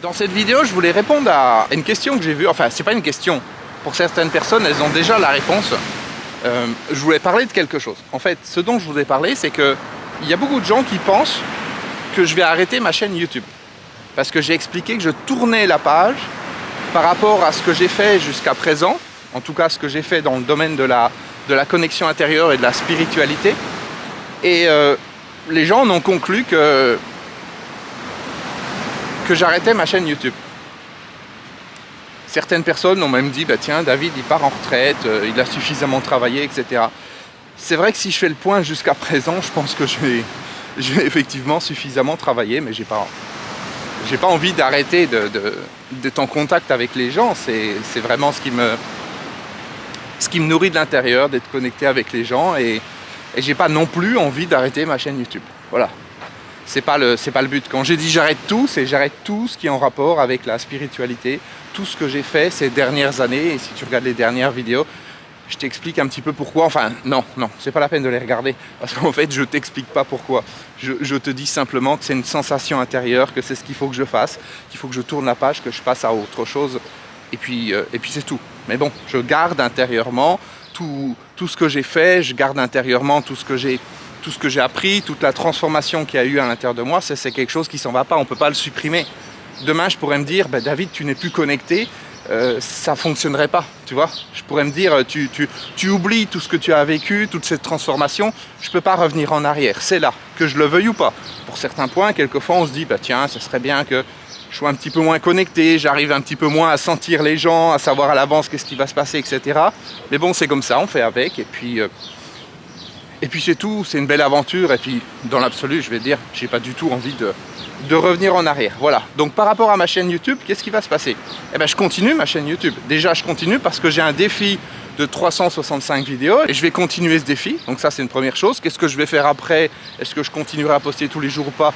Dans cette vidéo, je voulais répondre à une question que j'ai vue. Enfin, c'est pas une question. Pour certaines personnes, elles ont déjà la réponse. Je voulais parler de quelque chose. En fait, ce dont je voulais parler, c'est que il y a beaucoup de gens qui pensent que je vais arrêter ma chaîne YouTube. Parce que j'ai expliqué que je tournais la page par rapport à ce que j'ai fait jusqu'à présent. En tout cas, ce que j'ai fait dans le domaine de la connexion intérieure et de la spiritualité. Et les gens en ont conclu que j'arrêtais ma chaîne YouTube. Certaines personnes ont même dit, bah tiens, David il part en retraite, il a suffisamment travaillé, etc. C'est vrai que si je fais le point jusqu'à présent, je pense que j'ai effectivement suffisamment travaillé, mais j'ai pas envie d'arrêter d'être en contact avec les gens. C'est vraiment ce qui me nourrit de l'intérieur, d'être connecté avec les gens, et j'ai pas non plus envie d'arrêter ma chaîne YouTube. Voilà. C'est pas le but. Quand j'ai dit j'arrête tout, c'est j'arrête tout ce qui est en rapport avec la spiritualité, tout ce que j'ai fait ces dernières années. Et si tu regardes les dernières vidéos, je t'explique un petit peu pourquoi. Enfin, non, c'est pas la peine de les regarder, parce qu'en fait, je t'explique pas pourquoi. Je te dis simplement que c'est une sensation intérieure, que c'est ce qu'il faut que je fasse, qu'il faut que je tourne la page, que je passe à autre chose, et puis c'est tout. Mais bon, je garde intérieurement tout ce que j'ai fait, je garde intérieurement tout ce que j'ai appris, toute la transformation qu'il y a eu à l'intérieur de moi. C'est quelque chose qui s'en va pas, on peut pas le supprimer. Demain, je pourrais me dire, bah, David, tu n'es plus connecté, ça fonctionnerait pas, tu vois. Je pourrais me dire, tu oublies tout ce que tu as vécu, toute cette transformation, je peux pas revenir en arrière, c'est là, que je le veuille ou pas. Pour certains points, quelquefois, on se dit, bah tiens, ça serait bien que je sois un petit peu moins connecté, j'arrive un petit peu moins à sentir les gens, à savoir à l'avance qu'est-ce qui va se passer, etc. Mais bon, c'est comme ça, on fait avec, et puis c'est tout, c'est une belle aventure, et puis dans l'absolu, je vais dire, j'ai pas du tout envie de revenir en arrière. Voilà, donc par rapport à ma chaîne YouTube, qu'est-ce qui va se passer? Eh bien, je continue ma chaîne YouTube. Déjà, je continue parce que j'ai un défi de 365 vidéos, et je vais continuer ce défi, donc ça c'est une première chose. Qu'est-ce que je vais faire après? Est-ce que je continuerai à poster tous les jours ou pas?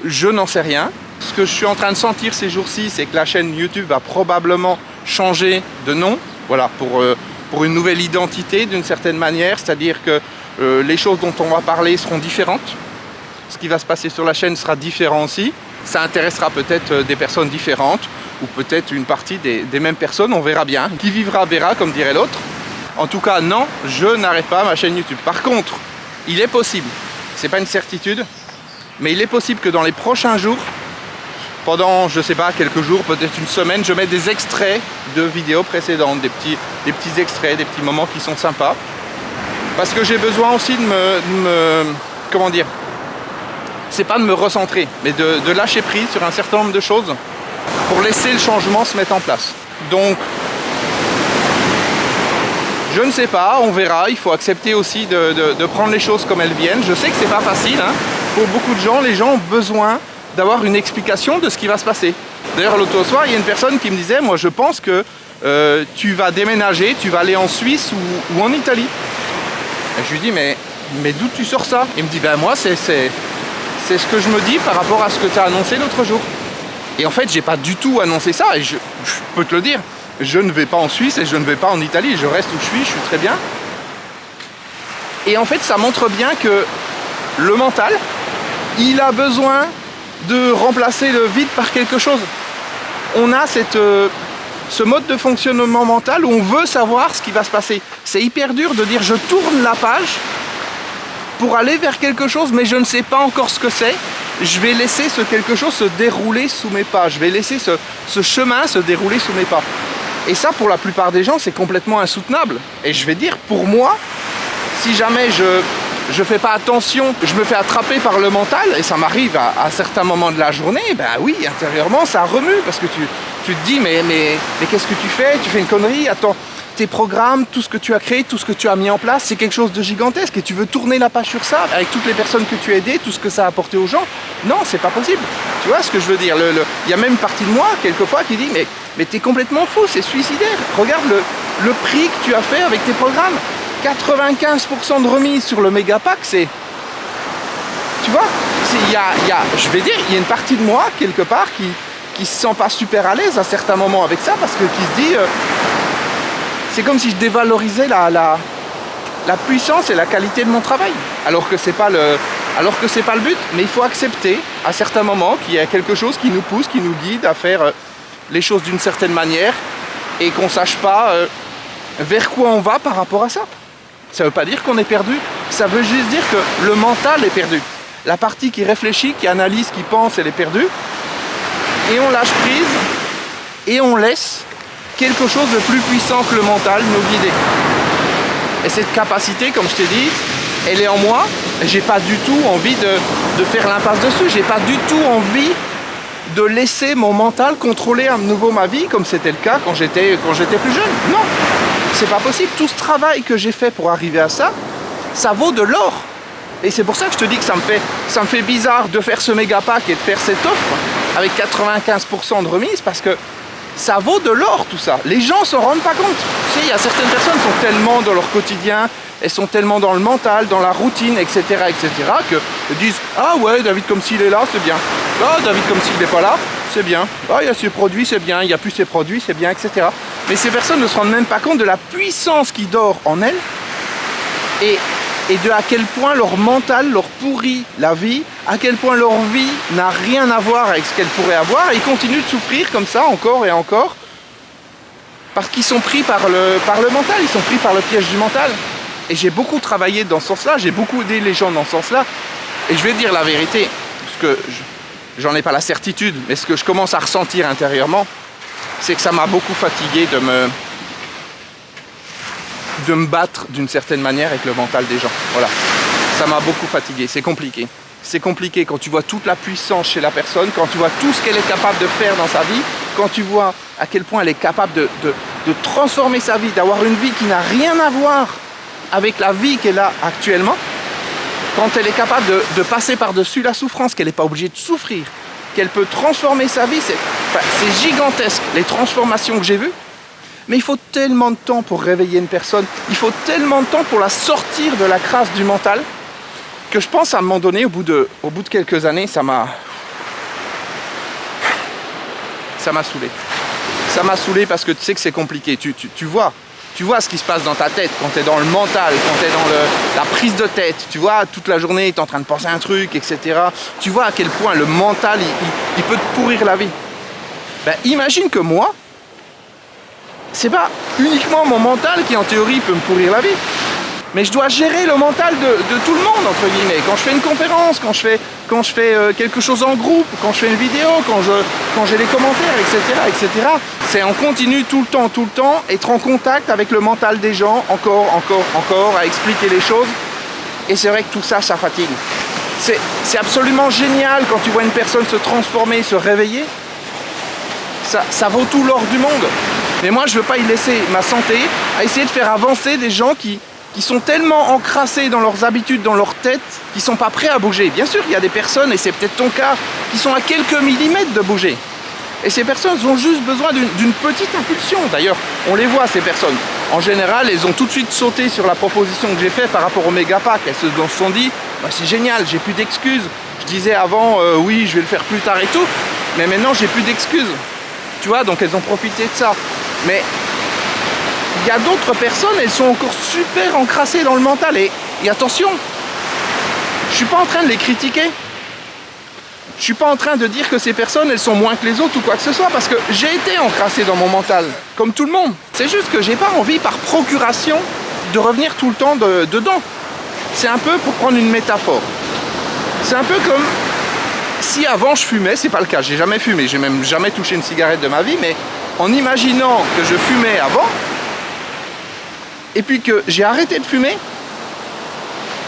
Je n'en sais rien. Ce que je suis en train de sentir ces jours-ci, c'est que la chaîne YouTube va probablement changer de nom, voilà, pour une nouvelle identité d'une certaine manière, c'est-à-dire que les choses dont on va parler seront différentes. Ce qui va se passer sur la chaîne sera différent aussi. Ça intéressera peut-être des personnes différentes, ou peut-être une partie des mêmes personnes, on verra bien. Qui vivra verra, comme dirait l'autre. En tout cas, non, je n'arrête pas ma chaîne YouTube. Par contre, il est possible, c'est pas une certitude, mais il est possible que dans les prochains jours, pendant, je sais pas, quelques jours, peut-être une semaine, je mette des extraits de vidéos précédentes, des petits extraits, des petits moments qui sont sympas. Parce que j'ai besoin aussi de me comment dire, c'est pas de me recentrer, mais de lâcher prise sur un certain nombre de choses pour laisser le changement se mettre en place. Donc, je ne sais pas, on verra. Il faut accepter aussi de prendre les choses comme elles viennent. Je sais que c'est pas facile, hein. Pour beaucoup de gens, les gens ont besoin d'avoir une explication de ce qui va se passer. D'ailleurs, l'autre soir, il y a une personne qui me disait, moi je pense que tu vas déménager, tu vas aller en Suisse ou en Italie. Et je lui dis, mais d'où tu sors ça? Il me dit, ben moi c'est ce que je me dis par rapport à ce que tu as annoncé l'autre jour. Et en fait, j'ai pas du tout annoncé ça, et je peux te le dire, je ne vais pas en Suisse et je ne vais pas en Italie, je reste où je suis très bien. Et en fait, ça montre bien que le mental, il a besoin de remplacer le vide par quelque chose. On a ce mode de fonctionnement mental où on veut savoir ce qui va se passer. C'est hyper dur de dire je tourne la page pour aller vers quelque chose, mais je ne sais pas encore ce que c'est. Je vais laisser ce quelque chose se dérouler sous mes pas. Je vais laisser ce chemin se dérouler sous mes pas. Et ça, pour la plupart des gens, c'est complètement insoutenable. Et je vais dire, pour moi, si jamais je fais pas attention, je me fais attraper par le mental, et ça m'arrive à certains moments de la journée, ben oui, intérieurement, ça remue, parce que tu te dis, mais qu'est-ce que tu fais? Tu fais une connerie, attends, tes programmes, tout ce que tu as créé, tout ce que tu as mis en place, c'est quelque chose de gigantesque, et tu veux tourner la page sur ça, avec toutes les personnes que tu as aidées, tout ce que ça a apporté aux gens. Non, c'est pas possible. Tu vois ce que je veux dire? Il y a même une partie de moi, quelquefois, qui dit, mais t'es complètement fou, c'est suicidaire. Regarde le prix que tu as fait avec tes programmes. 95% de remise sur le méga pack, c'est... Tu vois, je vais dire, il y a une partie de moi, quelque part, qui se sent pas super à l'aise à certains moments avec ça, parce que qui se dit... c'est comme si je dévalorisais la puissance et la qualité de mon travail. Alors que c'est pas Alors que c'est pas le but, mais il faut accepter à certains moments qu'il y a quelque chose qui nous pousse, qui nous guide à faire les choses d'une certaine manière et qu'on sache pas vers quoi on va par rapport à ça. Ça veut pas dire qu'on est perdu, ça veut juste dire que le mental est perdu. La partie qui réfléchit, qui analyse, qui pense, elle est perdue. Et on lâche prise et on laisse quelque chose de plus puissant que le mental nous guider. Et cette capacité, comme je t'ai dit, elle est en moi. J'ai pas du tout envie de faire l'impasse dessus. J'ai pas du tout envie de laisser mon mental contrôler à nouveau ma vie, comme c'était le cas quand j'étais plus jeune. Non, c'est pas possible. Tout ce travail que j'ai fait pour arriver à ça, ça vaut de l'or. Et c'est pour ça que je te dis que ça me fait bizarre de faire ce méga pack et de faire cette offre avec 95% de remise, parce que ça vaut de l'or tout ça. Les gens s'en rendent pas compte. Tu sais, il y a certaines personnes qui sont tellement dans leur quotidien, elles sont tellement dans le mental, dans la routine, etc., qu'elles disent « Ah ouais, David comme s'il est là, c'est bien. Ah, David comme s'il n'est pas là, c'est bien. Ah, il y a ses produits, c'est bien. Il n'y a plus ses produits, c'est bien, etc. » Mais ces personnes ne se rendent même pas compte de la puissance qui dort en elles et de à quel point leur mental leur pourrit la vie, à quel point leur vie n'a rien à voir avec ce qu'elle pourrait avoir, et ils continuent de souffrir comme ça encore et encore, parce qu'ils sont pris par le mental, ils sont pris par le piège du mental. Et j'ai beaucoup travaillé dans ce sens-là, j'ai beaucoup aidé les gens dans ce sens-là, et je vais dire la vérité, parce que j'en ai pas la certitude, mais ce que je commence à ressentir intérieurement, c'est que ça m'a beaucoup fatigué de me battre d'une certaine manière avec le mental des gens. Voilà, ça m'a beaucoup fatigué, c'est compliqué. C'est compliqué quand tu vois toute la puissance chez la personne, quand tu vois tout ce qu'elle est capable de faire dans sa vie, quand tu vois à quel point elle est capable de transformer sa vie, d'avoir une vie qui n'a rien à voir avec la vie qu'elle a actuellement, quand elle est capable de passer par-dessus la souffrance, qu'elle n'est pas obligée de souffrir, qu'elle peut transformer sa vie, c'est gigantesque les transformations que j'ai vues. Mais il faut tellement de temps pour réveiller une personne, il faut tellement de temps pour la sortir de la crasse du mental, que je pense à un moment donné, au bout de quelques années, ça m'a saoulé. Ça m'a saoulé parce que tu sais que c'est compliqué, tu vois ce qui se passe dans ta tête quand tu es dans le mental, quand tu es dans la prise de tête, tu vois, toute la journée tu es en train de penser à un truc, etc. Tu vois à quel point le mental, il peut te pourrir la vie. Ben, imagine que moi, c'est pas uniquement mon mental qui en théorie peut me pourrir la vie, mais je dois gérer le mental de tout le monde, entre guillemets. Quand je fais une conférence, quand je fais quelque chose en groupe, quand je fais une vidéo, quand j'ai les commentaires, etc. C'est en continu tout le temps, être en contact avec le mental des gens, encore, à expliquer les choses. Et c'est vrai que tout ça, ça fatigue. C'est absolument génial quand tu vois une personne se transformer, se réveiller. Ça vaut tout l'or du monde. Mais moi, je ne veux pas y laisser ma santé à essayer de faire avancer des gens qui sont tellement encrassés dans leurs habitudes, dans leur tête, qui ne sont pas prêts à bouger. Bien sûr, il y a des personnes, et c'est peut-être ton cas, qui sont à quelques millimètres de bouger. Et ces personnes ont juste besoin d'une petite impulsion. D'ailleurs, on les voit, ces personnes. En général, elles ont tout de suite sauté sur la proposition que j'ai faite par rapport au méga pack. Elles se sont dit, bah, c'est génial, j'ai plus d'excuses. Je disais avant, oui, je vais le faire plus tard et tout. Mais maintenant, j'ai plus d'excuses. Tu vois, donc elles ont profité de ça. Mais il y a d'autres personnes, elles sont encore super encrassées dans le mental. Et attention, je suis pas en train de les critiquer. Je suis pas en train de dire que ces personnes, elles sont moins que les autres ou quoi que ce soit, parce que j'ai été encrassé dans mon mental, comme tout le monde. C'est juste que j'ai pas envie, par procuration, de revenir tout le temps dedans. C'est un peu, pour prendre une métaphore, c'est un peu comme si avant je fumais, c'est pas le cas, j'ai jamais fumé, j'ai même jamais touché une cigarette de ma vie, mais en imaginant que je fumais avant, et puis que j'ai arrêté de fumer,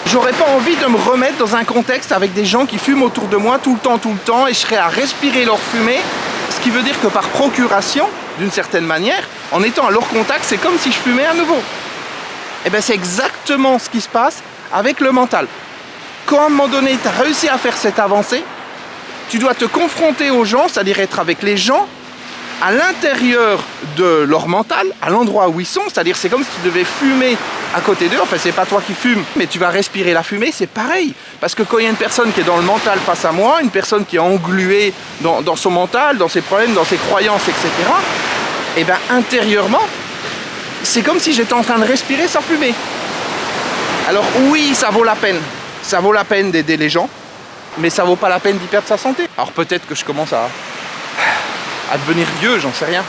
j'aurais pas envie de me remettre dans un contexte avec des gens qui fument autour de moi tout le temps, et je serais à respirer leur fumée, ce qui veut dire que par procuration, d'une certaine manière, en étant à leur contact, c'est comme si je fumais à nouveau. Et bien c'est exactement ce qui se passe avec le mental. Quand à un moment donné, tu as réussi à faire cette avancée, tu dois te confronter aux gens, c'est-à-dire être avec les gens à l'intérieur de leur mental, à l'endroit où ils sont, c'est-à-dire c'est comme si tu devais fumer à côté d'eux, enfin c'est pas toi qui fumes, mais tu vas respirer la fumée, c'est pareil. Parce que quand il y a une personne qui est dans le mental face à moi, une personne qui est engluée dans son mental, dans ses problèmes, dans ses croyances, etc., et bien intérieurement, c'est comme si j'étais en train de respirer sans fumer. Alors oui, ça vaut la peine. ça vaut la peine d'aider les gens, mais ça vaut pas la peine d'y perdre sa santé. Alors peut-être que je commence à devenir vieux, j'en sais rien.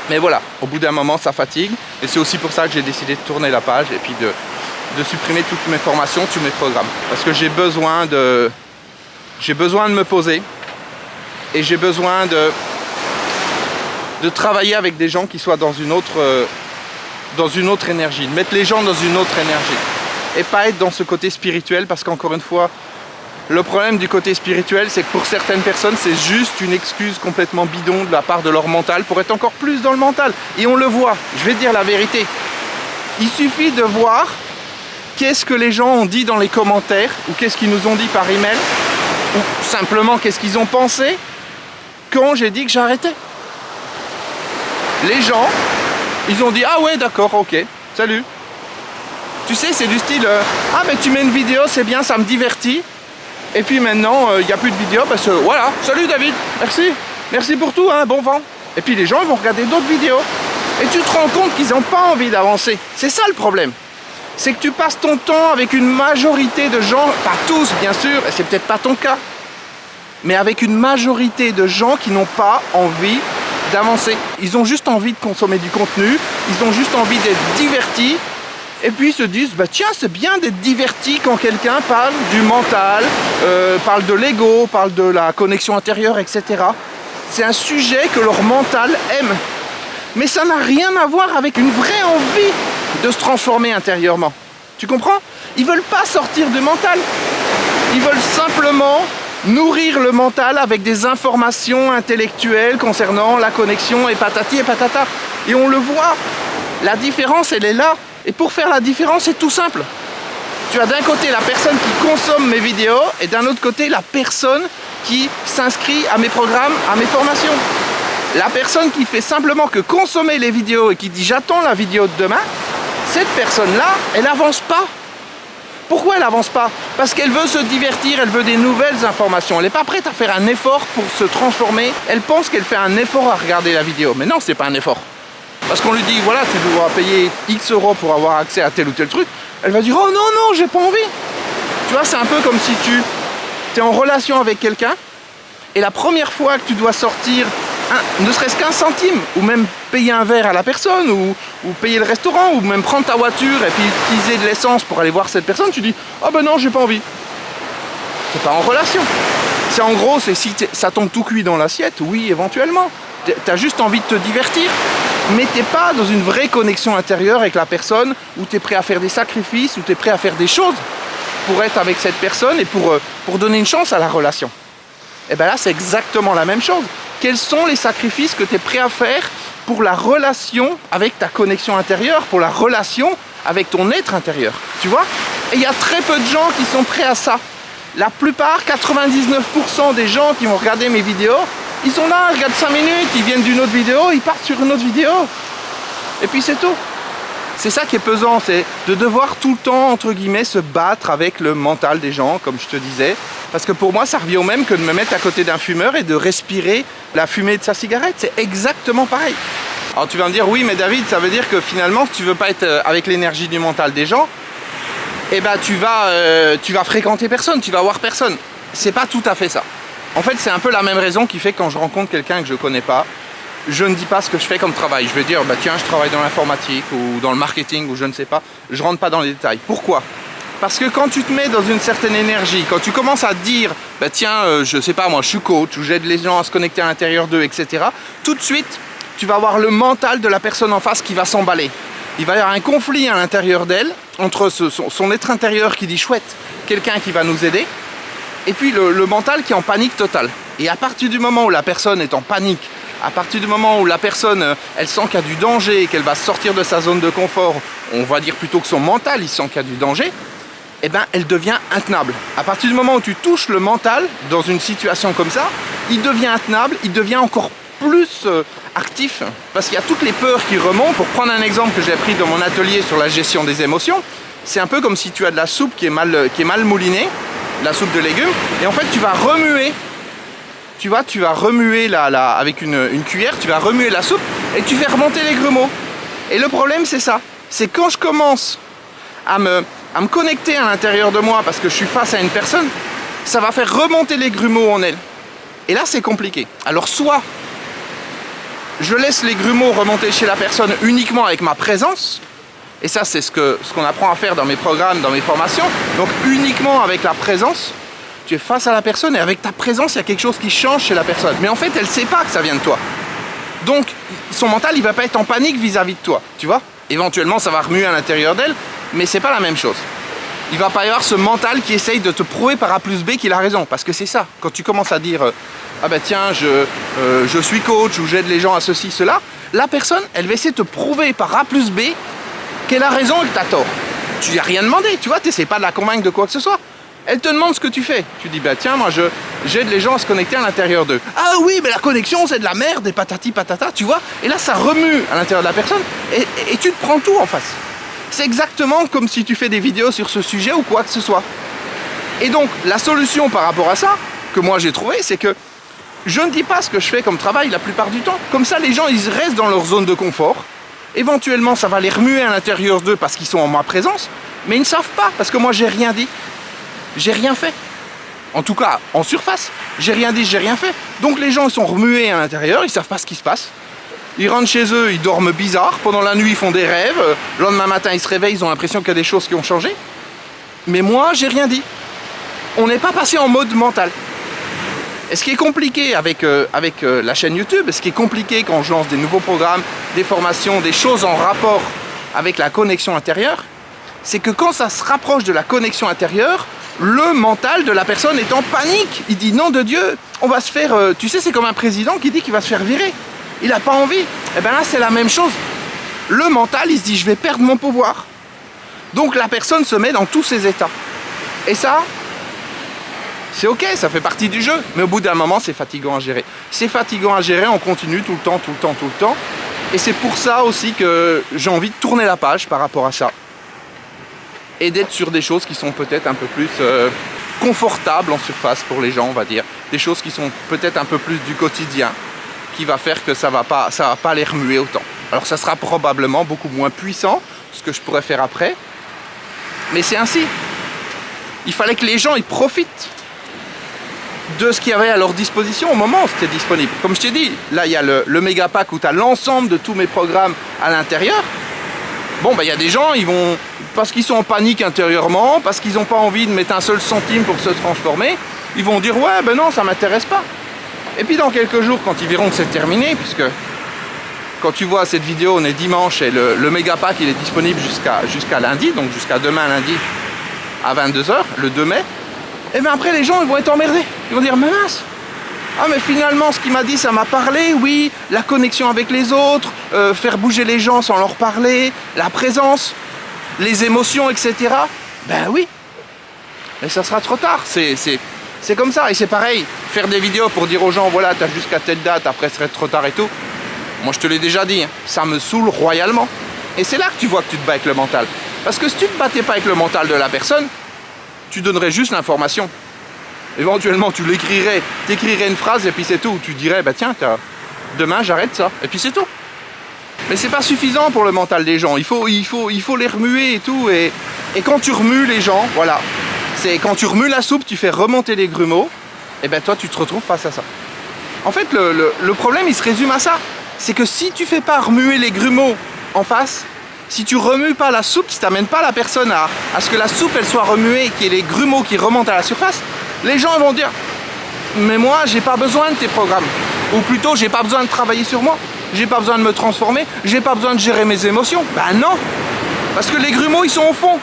Mais voilà, au bout d'un moment, ça fatigue. Et c'est aussi pour ça que j'ai décidé de tourner la page et puis de supprimer toutes mes formations, tous mes programmes. Parce que j'ai besoin de me poser et j'ai besoin de travailler avec des gens qui soient dans une autre énergie, de mettre les gens dans une autre énergie. Et pas être dans ce côté spirituel, parce qu'encore une fois, le problème du côté spirituel, c'est que pour certaines personnes, c'est juste une excuse complètement bidon de la part de leur mental pour être encore plus dans le mental. Et on le voit, je vais te dire la vérité. Il suffit de voir qu'est-ce que les gens ont dit dans les commentaires, ou qu'est-ce qu'ils nous ont dit par email, ou simplement qu'est-ce qu'ils ont pensé quand j'ai dit que j'arrêtais. Les gens, ils ont dit « Ah ouais, d'accord, ok, salut ». Tu sais, c'est du style « Ah mais tu mets une vidéo, c'est bien, ça me divertit ». Et puis maintenant, il n'y a plus de vidéos parce que voilà, salut David, merci pour tout, hein, bon vent. Et puis les gens ils vont regarder d'autres vidéos. Et tu te rends compte qu'ils n'ont pas envie d'avancer. C'est ça le problème. C'est que tu passes ton temps avec une majorité de gens, pas tous bien sûr, et c'est peut-être pas ton cas, mais avec une majorité de gens qui n'ont pas envie d'avancer. Ils ont juste envie de consommer du contenu, ils ont juste envie d'être divertis. Et puis ils se disent, bah tiens, c'est bien d'être diverti quand quelqu'un parle du mental, parle de l'ego, parle de la connexion intérieure, etc. C'est un sujet que leur mental aime. Mais ça n'a rien à voir avec une vraie envie de se transformer intérieurement. Tu comprends? Ils veulent pas sortir du mental. Ils veulent simplement nourrir le mental avec des informations intellectuelles concernant la connexion et patati et patata. Et on le voit. La différence, elle est là. Et pour faire la différence, c'est tout simple. Tu as d'un côté la personne qui consomme mes vidéos et d'un autre côté la personne qui s'inscrit à mes programmes, à mes formations. La personne qui fait simplement que consommer les vidéos et qui dit j'attends la vidéo de demain, cette personne-là, elle n'avance pas. Pourquoi elle n'avance pas? Parce qu'elle veut se divertir, elle veut des nouvelles informations. Elle n'est pas prête à faire un effort pour se transformer. Elle pense qu'elle fait un effort à regarder la vidéo. Mais non, c'est pas un effort. Parce qu'on lui dit, voilà, tu devras payer X euros pour avoir accès à tel ou tel truc. Elle va dire, oh non, non, j'ai pas envie. Tu vois, c'est un peu comme si tu es en relation avec quelqu'un et la première fois que tu dois sortir, ne serait-ce qu'un centime, ou même payer un verre à la personne, ou payer le restaurant, ou même prendre ta voiture et puis utiliser de l'essence pour aller voir cette personne, tu dis, oh ben non, j'ai pas envie. C'est pas en relation. C'est en gros, c'est si ça tombe tout cuit dans l'assiette, oui, éventuellement. T'as juste envie de te divertir. Mais t'es pas dans une vraie connexion intérieure avec la personne où tu es prêt à faire des sacrifices, où tu es prêt à faire des choses pour être avec cette personne et pour donner une chance à la relation. Et bien là, c'est exactement la même chose. Quels sont les sacrifices que tu es prêt à faire pour la relation avec ta connexion intérieure, pour la relation avec ton être intérieur, tu vois? Et il y a très peu de gens qui sont prêts à ça. La plupart, 99% des gens qui vont regarder mes vidéos, ils sont là, ils regardent 5 minutes, ils viennent d'une autre vidéo, ils partent sur une autre vidéo. Et puis c'est tout. C'est ça qui est pesant, c'est de devoir tout le temps, entre guillemets, se battre avec le mental des gens, comme je te disais. Parce que pour moi, ça revient au même que de me mettre à côté d'un fumeur et de respirer la fumée de sa cigarette. C'est exactement pareil. Alors tu vas me dire, oui, mais David, ça veut dire que finalement, si tu veux pas être avec l'énergie du mental des gens, eh ben tu vas fréquenter personne, tu vas voir personne. C'est pas tout à fait ça. En fait, c'est un peu la même raison qui fait que quand je rencontre quelqu'un que je connais pas, je ne dis pas ce que je fais comme travail. Je vais dire, bah tiens, je travaille dans l'informatique ou dans le marketing ou je ne sais pas. Je rentre pas dans les détails. Pourquoi? Parce que quand tu te mets dans une certaine énergie, quand tu commences à dire, bah tiens, je sais pas moi, je suis coach ou j'aide les gens à se connecter à l'intérieur d'eux, etc. Tout de suite, tu vas avoir le mental de la personne en face qui va s'emballer. Il va y avoir un conflit à l'intérieur d'elle entre son être intérieur qui dit chouette, quelqu'un qui va nous aider, et puis le mental qui est en panique totale. Et à partir du moment où la personne est en panique, à partir du moment où la personne, elle sent qu'il y a du danger et qu'elle va sortir de sa zone de confort, on va dire plutôt que son mental, il sent qu'il y a du danger, eh ben, elle devient intenable. À partir du moment où tu touches le mental dans une situation comme ça, il devient intenable, il devient encore plus actif, parce qu'il y a toutes les peurs qui remontent. Pour prendre un exemple que j'ai pris dans mon atelier sur la gestion des émotions, c'est un peu comme si tu as de la soupe qui est mal moulinée, la soupe de légumes, et en fait tu vas remuer, tu vas remuer avec une cuillère, tu vas remuer la soupe et tu fais remonter les grumeaux. Et le problème c'est ça, c'est quand je commence à me à me connecter à l'intérieur de moi parce que je suis face à une personne, ça va faire remonter les grumeaux en elle. Et là, c'est compliqué. Alors, soit je laisse les grumeaux remonter chez la personne uniquement avec ma présence, et ça, c'est ce qu'on apprend à faire dans mes programmes, dans mes formations. Donc, uniquement avec la présence, tu es face à la personne et avec ta présence, il y a quelque chose qui change chez la personne. Mais en fait, elle ne sait pas que ça vient de toi. Donc, son mental, il ne va pas être en panique vis-à-vis de toi, tu vois. Éventuellement, ça va remuer à l'intérieur d'elle, mais c'est pas la même chose. Il va pas y avoir ce mental qui essaye de te prouver par A plus B qu'il a raison. Parce que c'est ça, quand tu commences à dire ah ben tiens, je suis coach ou j'aide les gens à ceci, cela, la personne, elle va essayer de te prouver par A plus B qu'elle a raison et que tu as tort. Tu lui as rien demandé, tu vois, tu n'essaies pas de la convaincre de quoi que ce soit. Elle te demande ce que tu fais. Tu dis, bah tiens, moi j'aide les gens à se connecter à l'intérieur d'eux. Ah oui, mais la connexion c'est de la merde et patati patata, tu vois. Et là ça remue à l'intérieur de la personne et tu te prends tout en face. C'est exactement comme si tu fais des vidéos sur ce sujet ou quoi que ce soit. Et donc la solution par rapport à ça, que moi j'ai trouvé, c'est que je ne dis pas ce que je fais comme travail la plupart du temps. Comme ça les gens ils restent dans leur zone de confort. Éventuellement ça va les remuer à l'intérieur d'eux parce qu'ils sont en ma présence, mais ils ne savent pas parce que moi j'ai rien dit. J'ai rien fait. En tout cas, en surface, j'ai rien dit, j'ai rien fait. Donc les gens ils sont remués à l'intérieur, ils savent pas ce qui se passe. Ils rentrent chez eux, ils dorment bizarre. Pendant la nuit, ils font des rêves. Le lendemain matin, ils se réveillent, ils ont l'impression qu'il y a des choses qui ont changé. Mais moi, j'ai rien dit. On n'est pas passé en mode mental. Et ce qui est compliqué avec la chaîne YouTube, ce qui est compliqué quand je lance des nouveaux programmes, des formations, des choses en rapport avec la connexion intérieure, c'est que quand ça se rapproche de la connexion intérieure, le mental de la personne est en panique. Il dit non de Dieu, on va se faire... tu sais, c'est comme un président qui dit qu'il va se faire virer. Il n'a pas envie. Et bien là, c'est la même chose. Le mental, il se dit je vais perdre mon pouvoir. Donc la personne se met dans tous ses états. Et ça, c'est ok, ça fait partie du jeu. Mais au bout d'un moment, c'est fatigant à gérer. C'est fatigant à gérer, on continue tout le temps, tout le temps, tout le temps. Et c'est pour ça aussi que j'ai envie de tourner la page par rapport à ça. Et d'être sur des choses qui sont peut-être un peu plus confortables en surface pour les gens, on va dire. Des choses qui sont peut-être un peu plus du quotidien, qui va faire que ça va pas les remuer autant. Alors ça sera probablement beaucoup moins puissant, ce que je pourrais faire après. Mais c'est ainsi. Il fallait que les gens ils profitent de ce qu'il y avait à leur disposition au moment où c'était disponible. Comme je t'ai dit, là il y a le méga pack où tu as l'ensemble de tous mes programmes à l'intérieur. Bon, il y a des gens, ils vont, parce qu'ils sont en panique intérieurement, parce qu'ils n'ont pas envie de mettre un seul centime pour se transformer, ils vont dire ouais, ben non, ça m'intéresse pas. Et puis dans quelques jours, quand ils verront que c'est terminé, puisque quand tu vois cette vidéo, on est dimanche et le méga pack il est disponible jusqu'à lundi, donc jusqu'à demain lundi à 22 h, le 2 mai, et bien après les gens ils vont être emmerdés. Ils vont dire mais mince, ah mais finalement ce qu'il m'a dit ça m'a parlé, oui, la connexion avec les autres, faire bouger les gens sans leur parler, la présence, les émotions, etc. Ben oui, mais ça sera trop tard, c'est comme ça. Et c'est pareil, faire des vidéos pour dire aux gens voilà t'as jusqu'à telle date, après ce serait trop tard et tout. Moi je te l'ai déjà dit, hein, ça me saoule royalement. Et c'est là que tu vois que tu te bats avec le mental. Parce que si tu ne te battais pas avec le mental de la personne, tu donnerais juste l'information. Éventuellement tu l'écrirais, t'écrirais une phrase et puis c'est tout. Tu dirais bah tiens, demain j'arrête ça. Et puis c'est tout. Mais c'est pas suffisant pour le mental des gens. Il faut les remuer et tout. Et quand tu remues les gens, voilà. C'est quand tu remues la soupe, tu fais remonter les grumeaux, et ben toi tu te retrouves face à ça. En fait le problème il se résume à ça. C'est que si tu fais pas remuer les grumeaux en face, si tu remues pas la soupe, si tu n'amènes pas la personne à ce que la soupe elle soit remuée, qu'il y ait les grumeaux qui remontent à la surface, les gens vont dire mais moi j'ai pas besoin de tes programmes. Ou plutôt j'ai pas besoin de travailler sur moi, j'ai pas besoin de me transformer, j'ai pas besoin de gérer mes émotions. Ben non, parce que les grumeaux ils sont au fond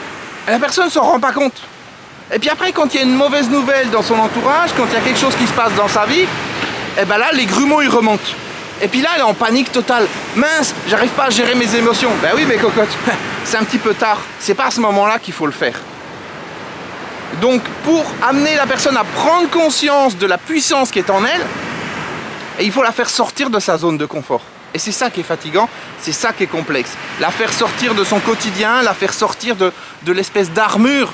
et la personne ne s'en rend pas compte. Et puis après quand il y a une mauvaise nouvelle dans son entourage, quand il y a quelque chose qui se passe dans sa vie, et ben là les grumeaux ils remontent. Et puis là elle est en panique totale. Mince, j'arrive pas à gérer mes émotions. Ben oui mais cocotte, c'est un petit peu tard. C'est pas à ce moment-là qu'il faut le faire. Donc pour amener la personne à prendre conscience de la puissance qui est en elle, et il faut la faire sortir de sa zone de confort. Et c'est ça qui est fatigant, c'est ça qui est complexe. La faire sortir de son quotidien, la faire sortir de l'espèce d'armure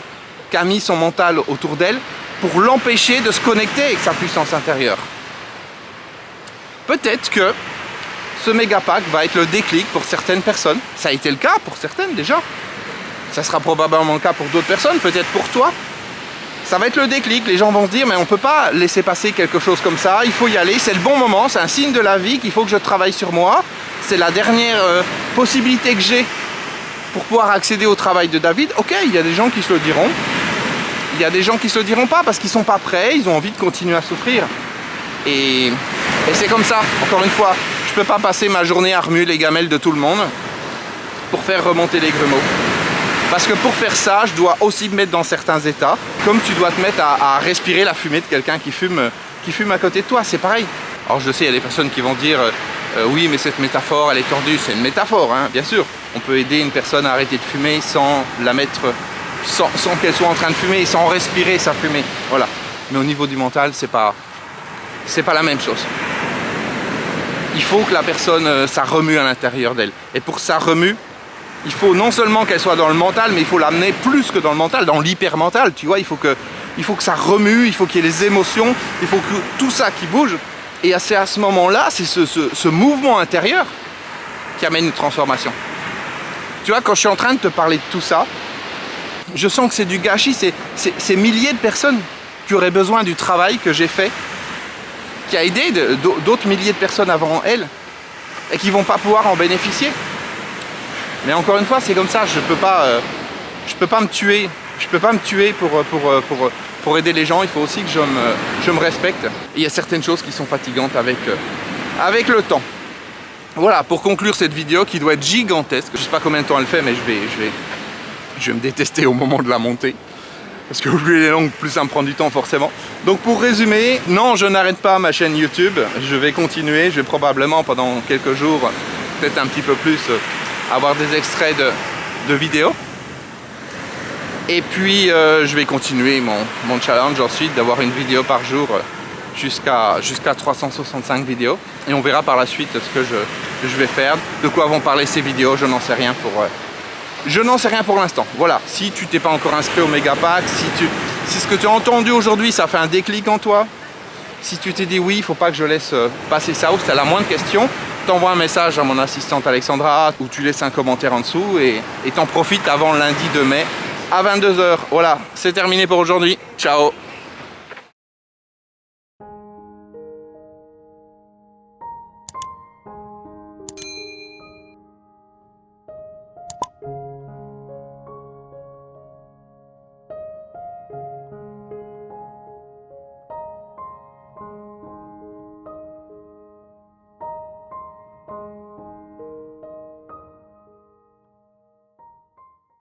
qu'a mis son mental autour d'elle pour l'empêcher de se connecter avec sa puissance intérieure. Peut-être que ce méga pack va être le déclic pour certaines personnes. Ça a été le cas pour certaines déjà. Ça sera probablement le cas pour d'autres personnes, peut-être pour toi. Ça va être le déclic, les gens vont se dire mais on ne peut pas laisser passer quelque chose comme ça, il faut y aller, c'est le bon moment, c'est un signe de la vie qu'il faut que je travaille sur moi. C'est la dernière possibilité que j'ai pour pouvoir accéder au travail de David. Ok, il y a des gens qui se le diront, il y a des gens qui se le diront pas parce qu'ils sont pas prêts, ils ont envie de continuer à souffrir. Et c'est comme ça, encore une fois, je peux pas passer ma journée à remuer les gamelles de tout le monde pour faire remonter les grumeaux. Parce que pour faire ça, je dois aussi me mettre dans certains états, comme tu dois te mettre à respirer la fumée de quelqu'un qui fume à côté de toi, c'est pareil. Alors je sais, il y a des personnes qui vont dire oui, mais cette métaphore, elle est tordue. C'est une métaphore, hein, bien sûr. On peut aider une personne à arrêter de fumer sans la mettre, sans qu'elle soit en train de fumer, sans respirer sa fumée. Voilà. Mais au niveau du mental, c'est pas la même chose. Il faut que la personne, ça remue à l'intérieur d'elle. Et pour que ça remue, il faut non seulement qu'elle soit dans le mental, mais il faut l'amener plus que dans le mental, dans l'hyper-mental, tu vois, il faut que ça remue, il faut qu'il y ait les émotions, il faut que tout ça qui bouge. Et c'est à ce moment-là, c'est ce mouvement intérieur qui amène une transformation. Tu vois, quand je suis en train de te parler de tout ça, je sens que c'est du gâchis, c'est milliers de personnes qui auraient besoin du travail que j'ai fait, qui a aidé d'autres milliers de personnes avant elles, et qui ne vont pas pouvoir en bénéficier. Mais encore une fois, c'est comme ça, je peux pas me tuer. Je peux pas me tuer pour aider les gens, il faut aussi que je me respecte. Et il y a certaines choses qui sont fatigantes avec le temps. Voilà, pour conclure cette vidéo qui doit être gigantesque. Je sais pas combien de temps elle fait, mais je vais me détester au moment de la monter. Parce que plus elle est longue, plus ça me prend du temps forcément. Donc pour résumer, non, je n'arrête pas ma chaîne YouTube. Je vais continuer, je vais probablement pendant quelques jours, peut-être un petit peu plus, avoir des extraits de vidéos. Et puis je vais continuer mon challenge ensuite d'avoir une vidéo par jour jusqu'à 365 vidéos. Et on verra par la suite ce que je vais faire. De quoi vont parler ces vidéos, je n'en sais rien pour l'instant. Voilà, si tu t'es pas encore inscrit au Megapack, si ce que tu as entendu aujourd'hui, ça fait un déclic en toi, si tu t'es dit oui, il ne faut pas que je laisse passer ça, ou si tu as la moindre question, t'envoies un message à mon assistante Alexandra ou tu laisses un commentaire en dessous et t'en profites avant lundi 2 mai à 22 h. Voilà, c'est terminé pour aujourd'hui. Ciao.